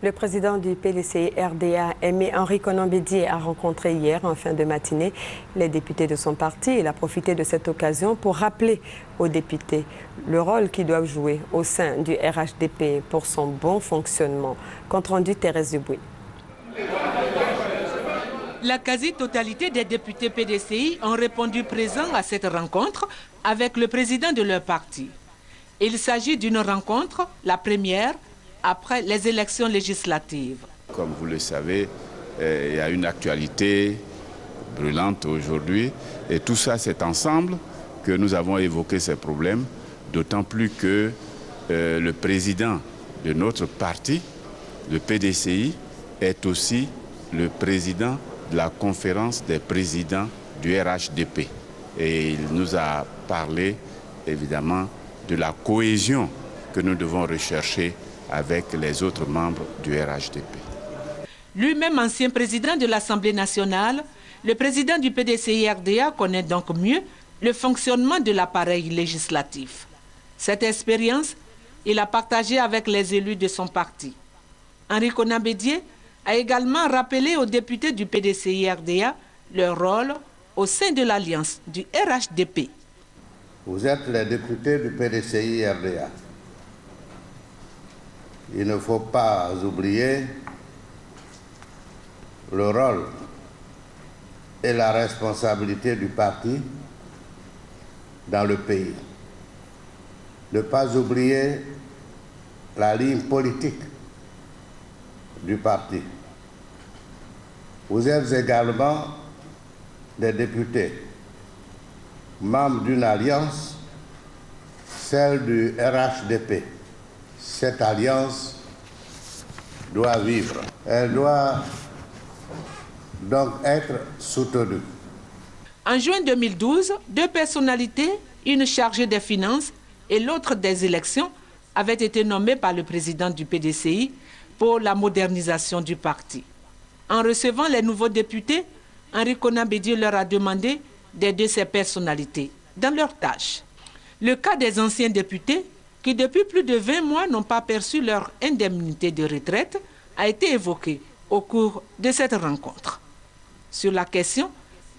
Le président du PDCI RDA, Aimé Henri Konan Bédié, a rencontré hier, en fin de matinée, les députés de son parti. Il a profité de cette occasion pour rappeler aux députés le rôle qu'ils doivent jouer au sein du RHDP pour son bon fonctionnement. Compte rendu Thérèse Dubuis. La quasi-totalité des députés PDCI ont répondu présents à cette rencontre avec le président de leur parti. Il s'agit d'une rencontre, la première, après les élections législatives. Comme vous le savez, il y a une actualité brûlante aujourd'hui et tout ça, c'est ensemble que nous avons évoqué ces problèmes, d'autant plus que le président de notre parti, le PDCI, est aussi le président de la conférence des présidents du RHDP. Et il nous a parlé évidemment de la cohésion que nous devons rechercher avec les autres membres du RHDP. Lui-même ancien président de l'Assemblée nationale, le président du PDCI RDA connaît donc mieux le fonctionnement de l'appareil législatif. Cette expérience, il a partagée avec les élus de son parti. Henri Konan Bédié a également rappelé aux députés du PDCI RDA leur rôle au sein de l'alliance du RHDP. Vous êtes les députés du PDCI RDA. Il ne faut pas oublier le rôle et la responsabilité du parti dans le pays. Ne pas oublier la ligne politique du parti. Vous êtes également des députés, membres d'une alliance, celle du RHDP. Cette alliance doit vivre. Elle doit donc être soutenue. En juin 2012, deux personnalités, une chargée des finances et l'autre des élections, avaient été nommées par le président du PDCI pour la modernisation du parti. En recevant les nouveaux députés, Henri Konan Bédié leur a demandé d'aider ces personnalités dans leurs tâches. Le cas des anciens députés, qui depuis plus de 20 mois n'ont pas perçu leur indemnité de retraite, a été évoqué au cours de cette rencontre. Sur la question,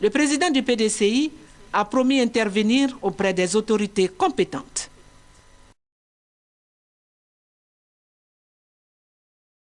le président du PDCI a promis intervenir auprès des autorités compétentes.